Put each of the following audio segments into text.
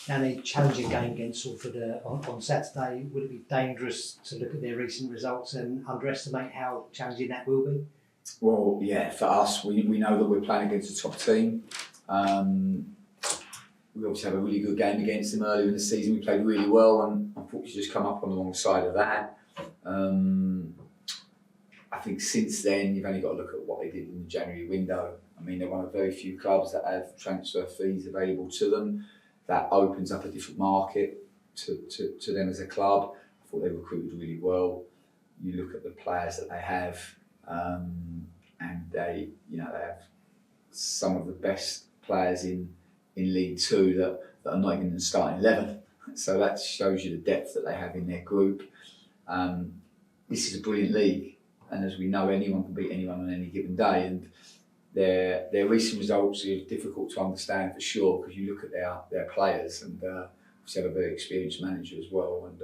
and a challenging game against Salford on Saturday. Would it be dangerous to look at their recent results and underestimate how challenging that will be? Well, yeah, for us, we know that we're playing against a top team. We obviously have a really good game against them earlier in the season. We played really well, and unfortunately just come up on the wrong side of that. I think since then, you've only got to look at what they did in the January window. I mean, they're one of very few clubs that have transfer fees available to them. That opens up a different market to them as a club. I thought they recruited really well. You look at the players that they have, and they have some of the best players in League Two that are not even in the starting 11. So that shows you the depth that they have in their group. This is a brilliant league, and as we know, anyone can beat anyone on any given day. And their recent results are difficult to understand for sure, because you look at their players, and obviously have a very experienced manager as well. And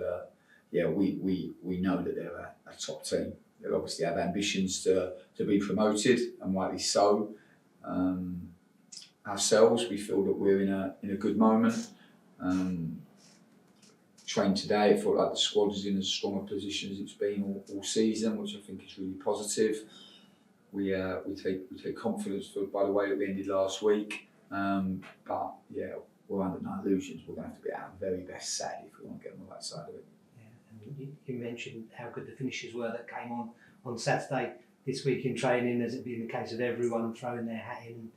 we know that they're a top team. They obviously have ambitions to be promoted, and rightly so. Ourselves, we feel that we're in a good moment. Trained today, it felt like the squad is in as strong a position as it's been all season, which I think is really positive. We take confidence by the way that we ended last week. But yeah, we're under no illusions. We're going to have to be at our very best Saturday if we want to get on the right side of it. Yeah, and you mentioned how good the finishes were that came on Saturday. This week in training, has it been the case of everyone throwing their hat in?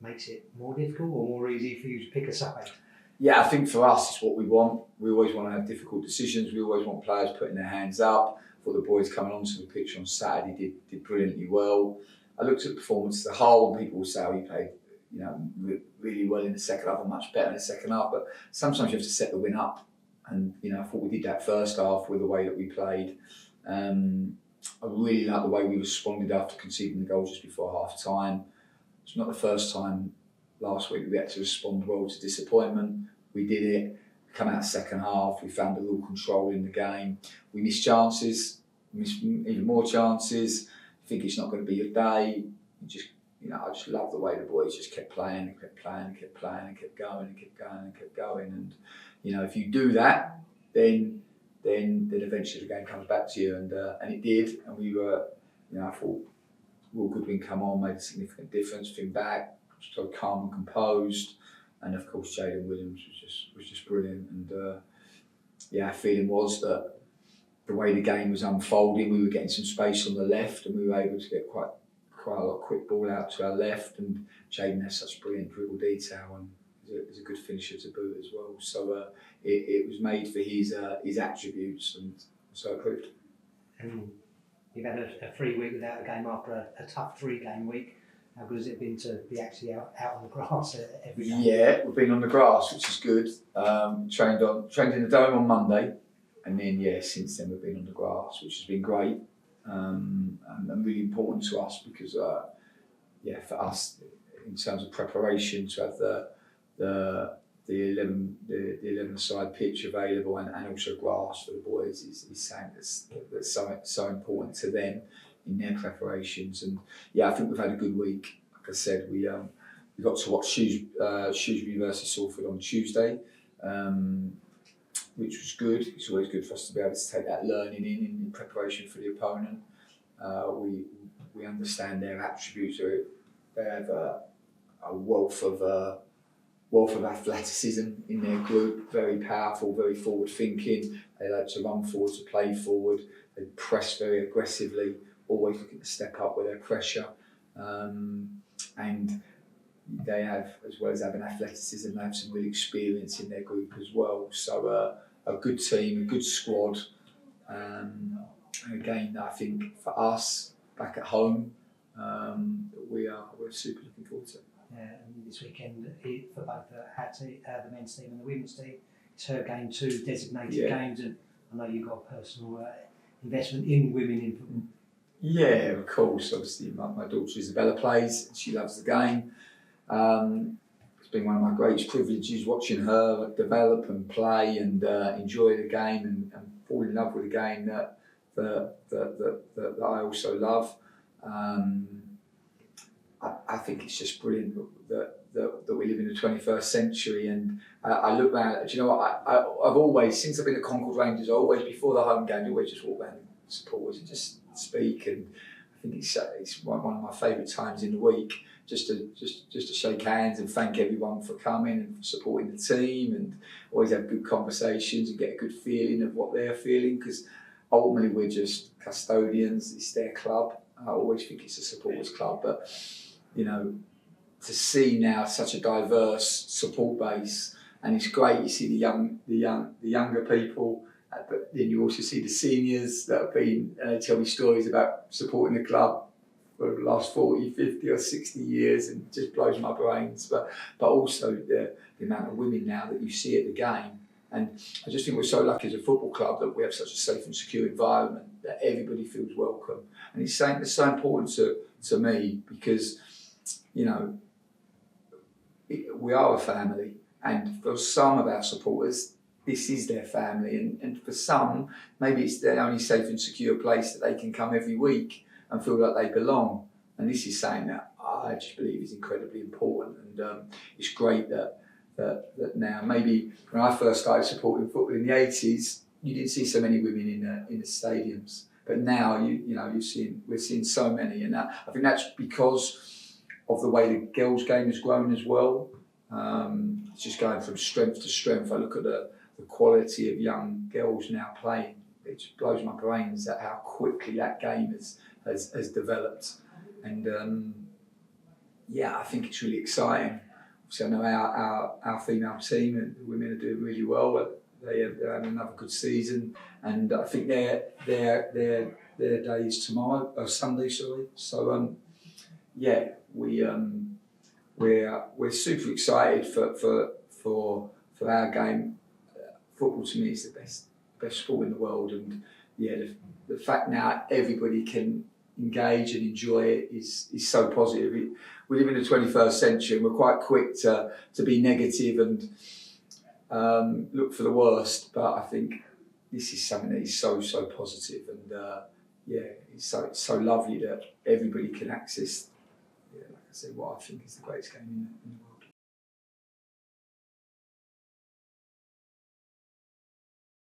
Makes it more difficult or more easy for you to pick a side? Yeah, I think for us, it's what we want. We always want to have difficult decisions. We always want players putting their hands up. I thought the boys coming onto the pitch on Saturday did brilliantly well. I looked at the performance as a whole, and people will say, "Oh, you played, really well in the second half, and much better in the second half." But sometimes you have to set the win up, and I thought we did that first half with the way that we played. I really liked the way we responded after conceding the goal just before half time. It's not the first time last week we had to respond well to disappointment. We did it. Come out second half, we found a real control in the game. We missed chances, missed even more chances. I think it's not going to be your day. I just love the way the boys just kept playing and kept playing and kept playing and kept going and kept going and kept going. And if you do that, then eventually the game comes back to you, and it did. And we were, I thought Will Goodwin come on, made a significant difference. Finn back, so calm and composed, and of course Jaden Williams was just brilliant. And our feeling was that the way the game was unfolding, we were getting some space on the left, and we were able to get quite a lot of quick ball out to our left. And Jaden has such brilliant dribble detail, and is a good finisher to boot as well. So it was made for his attributes, and so it proved. And you've had a free week without a game after a tough 3-game week. How good has it been to be actually out on the grass every day? Yeah, we've been on the grass, which is good. Trained in the Dome on Monday, and then since then we've been on the grass, which has been great, and really important to us because for us in terms of preparation to have the 11-side pitch available and also grass for the boys is something that's so important to them in their preparations. And I think we've had a good week. Like I said, we got to watch Shrewsbury versus Salford on Tuesday, which was good. It's always good for us to be able to take that learning in preparation for the opponent. We understand their attributes. They have a wealth of athleticism in their group, very powerful, very forward thinking. They like to run forward, to play forward. They press very aggressively, always looking to step up with their pressure. And they have, as well as having athleticism, they have some real experience in their group as well. So a good team, a good squad. And again, I think for us, back at home, we're super looking forward to it. And this weekend for both the men's team and the women's team, it's her game too, designated games, and I know you've got a personal investment in women in football. Yeah, of course. Obviously, my daughter Isabella plays. She loves the game. It's been one of my greatest privileges watching her develop and play and enjoy the game and fall in love with the game that I also love. I I think it's just brilliant that we live in the 21st century. And I look around, do you know what, I've always, since I've been at Concord Rangers, I always, before the home game, I always just walk around supporters and just speak. And I think it's one of my favourite times in the week, just to shake hands and thank everyone for coming and for supporting the team, and always have good conversations and get a good feeling of what they're feeling, because ultimately we're just custodians. It's their club. I always think it's a supporters club, but to see now such a diverse support base, and it's great. You see the younger people, but then you also see the seniors that have been, and they tell me stories about supporting the club for the last 40, 50 or 60 years, and it just blows my brains. But also the amount of women now that you see at the game. And I just think we're so lucky as a football club that we have such a safe and secure environment that everybody feels welcome. And it's so important to me, because, we are a family, and for some of our supporters, this is their family. And for some, maybe it's their only safe and secure place that they can come every week and feel like they belong. And this is something that I just believe is incredibly important. And it's great that now, maybe when I first started supporting football in the 80s, you didn't see so many women in the stadiums. But now we're seeing so many, and I think that's because of the way the girls' game has grown as well. It's just going from strength to strength. I look at the quality of young girls now playing. It just blows my brains at how quickly that game has developed. And I think it's really exciting. Obviously, I know our female team and the women are doing really well. They're having another good season, and I think their day is tomorrow, Sunday, sorry. So we're super excited for our game. Football to me is the best sport in the world, and the fact now everybody can engage and enjoy it is so positive. We live in the 21st century, and we're quite quick to be negative and look for the worst. But I think this is something that is so positive, and it's so lovely that everybody can access. Like I said, what I think is the greatest game in the world.